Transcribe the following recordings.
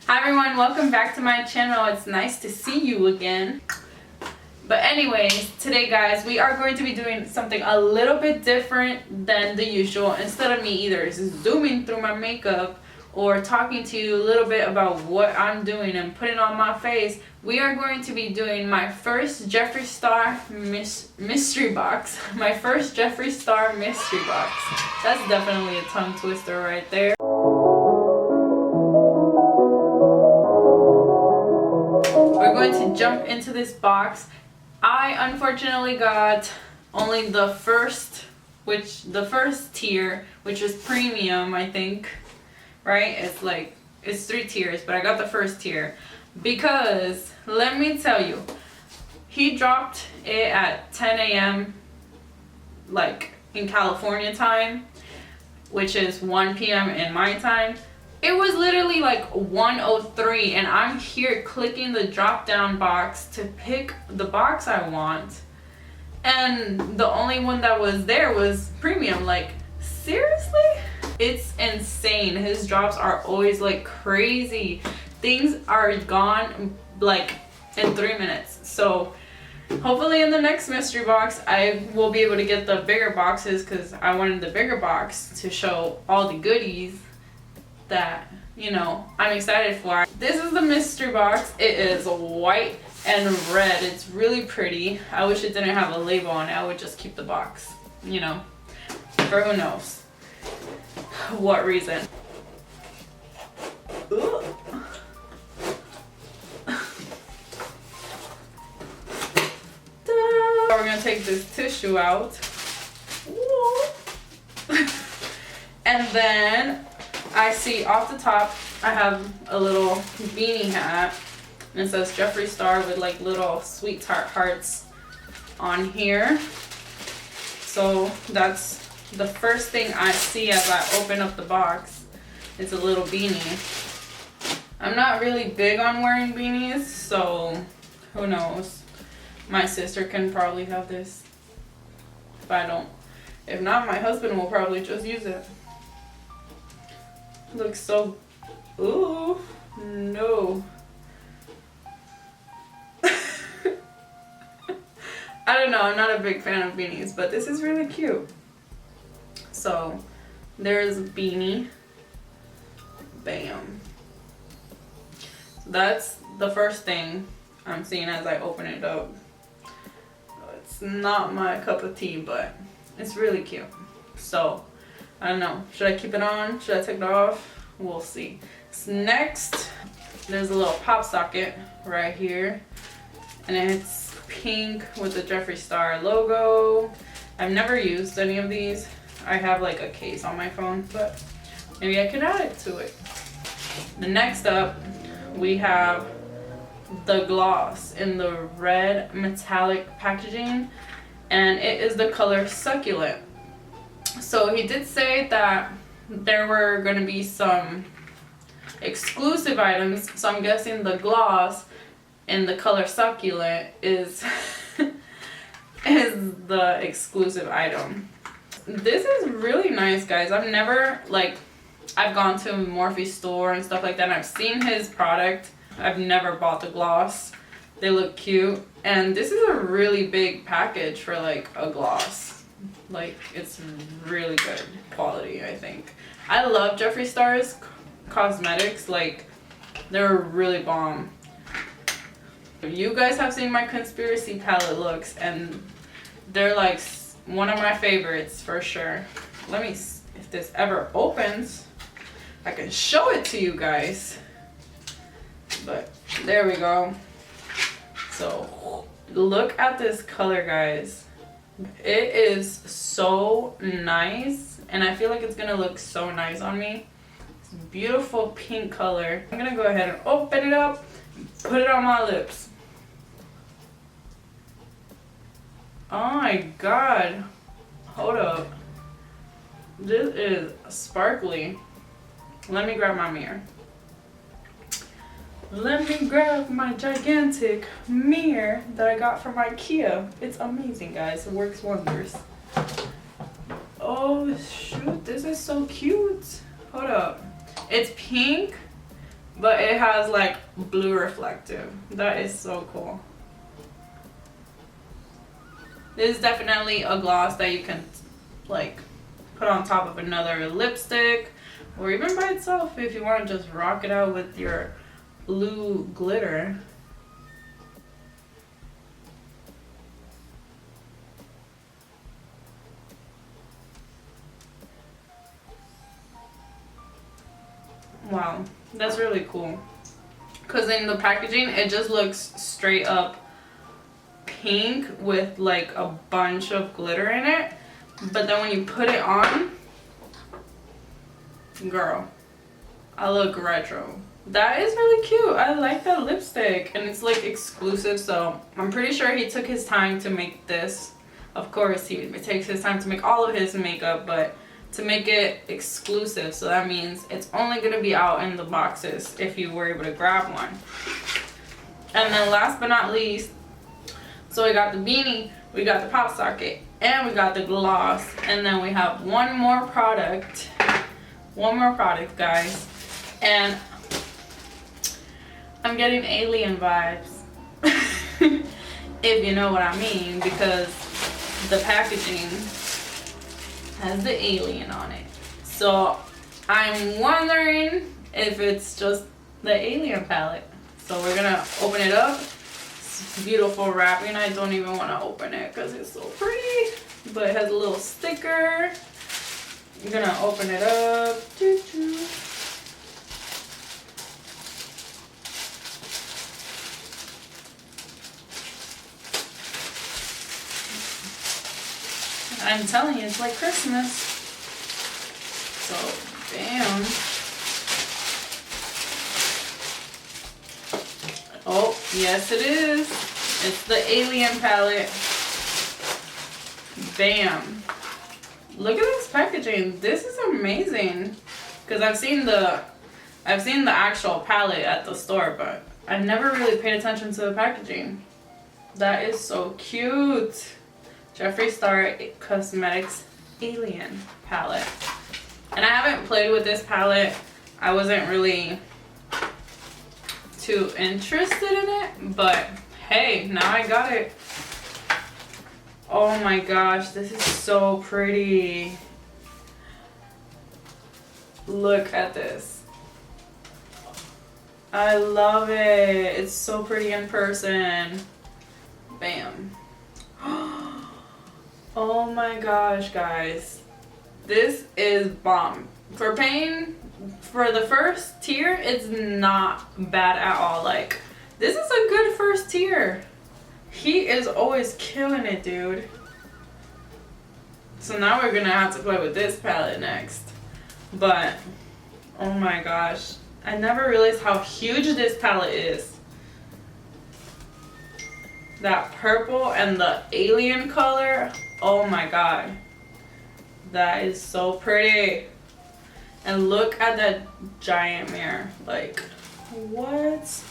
Hi everyone, welcome back to my channel. It's nice to see you again. But anyways, today guys, we are going to be doing something a little bit different than the usual. Instead of me either zooming through my makeup or talking to you a little bit about what I'm doing and putting on my face, we are going to be doing my first Jeffree Star mystery box. My first Jeffree Star mystery box. That's definitely a tongue twister right there. We're going to jump into this box. I unfortunately got only the first tier, which is premium, I think, right? It's 3 tiers, but I got the first tier because let me tell you, he dropped it at 10 a.m. like in California time, which is 1 p.m. in my time. It was literally like 1:03 and I'm here clicking the drop down box to pick the box I want, and the only one that was there was premium. Like, seriously? It's insane. His drops are always like crazy. Things are gone like in 3 minutes. So hopefully in the next mystery box I will be able to get the bigger boxes, because I wanted the bigger box to show all the goodies that, you know, I'm excited for. This is the mystery box. It is white and red. It's really pretty. I wish it didn't have a label on it. I would just keep the box, you know, for who knows what reason. Ooh. We're gonna take this tissue out. And then I see off the top I have a little beanie hat, and it says Jeffree Star with like little sweetheart hearts on here. So that's the first thing I see as I open up the box. It's a little beanie. I'm not really big on wearing beanies, so who knows. My sister can probably have this if I don't. If not, my husband will probably just use it. Looks so, ooh, no. I don't know, I'm not a big fan of beanies, but this is really cute. So there's a beanie. Bam. That's the first thing I'm seeing as I open it up. It's not my cup of tea, but it's really cute. So I don't know, should I keep it on? Should I take it off? We'll see. So next, there's a little pop socket right here, and it's pink with the Jeffree Star logo. I've never used any of these. I have like a case on my phone, but maybe I could add it to it. The next up, we have the gloss in the red metallic packaging, and it is the color Succulent. So he did say that there were going to be some exclusive items, so I'm guessing the gloss in the color Succulent is is the exclusive item. This is really nice, guys. I've gone to a Morphe store and stuff like that, and I've seen his product. I've never bought the gloss. They look cute, and this is a really big package for like a gloss. Like, it's really good quality, I think. I love Jeffree Star's cosmetics. Like, they're really bomb. You guys have seen my conspiracy palette looks, and they're like one of my favorites for sure. Let me, if this ever opens, I can show it to you guys. But there we go. So look at this color, guys. It is so nice, and I feel like it's gonna look so nice on me. It's a beautiful pink color. I'm gonna go ahead and open it up, put it on my lips. Oh my god, hold up, this is sparkly. Let me grab my mirror. Let me grab my gigantic mirror that I got from IKEA. It's amazing, guys. It works wonders. Oh shoot, this is so cute. Hold up. It's pink but it has like blue reflective. That is so cool. This is definitely a gloss that you can like put on top of another lipstick, or even by itself if you want to just rock it out with your blue glitter. Wow, that's really cool. Because in the packaging, it just looks straight up pink with like a bunch of glitter in it. But then when you put it on, girl, I look retro. That is really cute. I like that lipstick. And it's like exclusive, so I'm pretty sure he took his time to make this. Of course, he takes his time to make all of his makeup, but to make it exclusive, so that means it's only gonna be out in the boxes if you were able to grab one. And then last but not least, so we got the beanie, we got the pop socket, and we got the gloss, and then we have one more product, guys, and I'm getting alien vibes, if you know what I mean, because the packaging has the alien on it. So I'm wondering if it's just the alien palette. So we're gonna open it up. It's beautiful wrapping. I don't even want to open it because it's so pretty. But it has a little sticker. I'm gonna open it up. I'm telling you, it's like Christmas. So, bam. Oh, yes it is. It's the alien palette. Bam. Look at this packaging. This is amazing. Because I've seen the actual palette at the store, but I never really paid attention to the packaging. That is so cute. Jeffree Star Cosmetics Alien palette. And I haven't played with this palette. I wasn't really too interested in it, but hey, now I got it. Oh my gosh, this is so pretty. Look at this. I love it. It's so pretty in person. Bam. Oh my gosh, guys. This is bomb. For paying for the first tier, it's not bad at all. Like, this is a good first tier. He is always killing it, dude. So now we're gonna have to play with this palette next. But, oh my gosh. I never realized how huge this palette is. That purple and the alien color. Oh my god. That is so pretty. And look at that giant mirror. Like, what?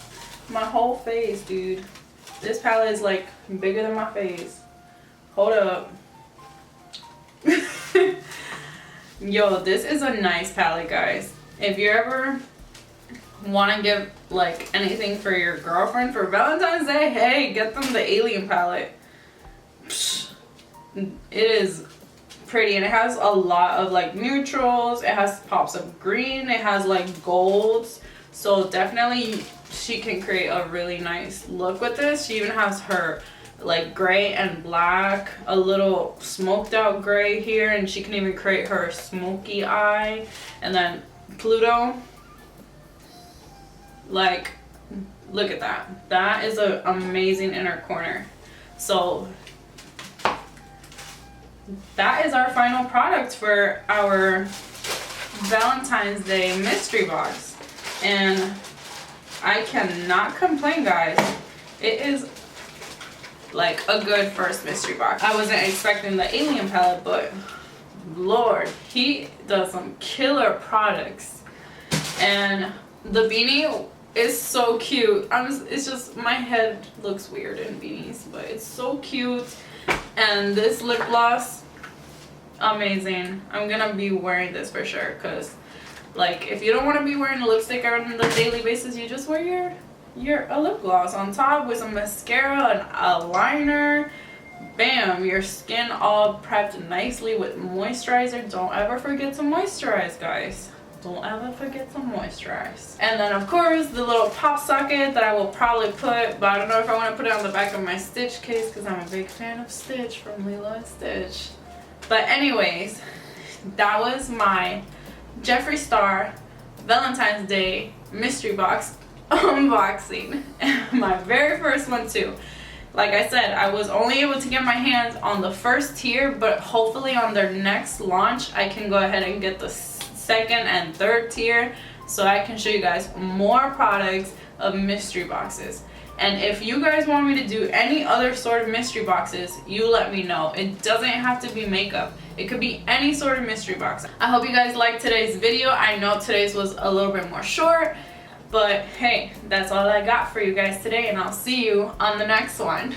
My whole face, dude. This palette is like bigger than my face. Hold up. Yo, this is a nice palette, guys. If you ever want to give like anything for your girlfriend for Valentine's Day, hey, get them the alien palette. Psh, it is pretty, and it has a lot of like neutrals. It has pops of green. It has like golds. So definitely she can create a really nice look with this. She even has her like gray and black, a little smoked out gray here, and she can even create her smoky eye. And then Pluto, like, look at that. That is an amazing inner corner. So that is our final product for our Valentine's Day mystery box, and I cannot complain, guys. It is like a good first mystery box. I wasn't expecting the alien palette, but Lord, he does some killer products. And the beanie is so cute. It's just, my head looks weird in beanies, but it's so cute. And this lip gloss, amazing. I'm gonna be wearing this for sure because Like, if you don't want to be wearing lipstick on the daily basis, you just wear a lip gloss on top with some mascara and a liner. Bam, your skin all prepped nicely with moisturizer. Don't ever forget to moisturize, guys. Don't ever forget to moisturize. And then of course the little pop socket that I will probably put, but I don't know if I want to put it on the back of my Stitch case because I'm a big fan of Stitch from Lilo and Stitch. But anyways, that was my Jeffree Star Valentine's Day mystery box unboxing. My very first one too. Like I said, I was only able to get my hands on the first tier, but hopefully on their next launch I can go ahead and get the second and third tier so I can show you guys more products of mystery boxes. And if you guys want me to do any other sort of mystery boxes, you let me know. It doesn't have to be makeup. It could be any sort of mystery box. I hope you guys liked today's video. I know today's was a little bit more short, but hey, that's all I got for you guys today, and I'll see you on the next one.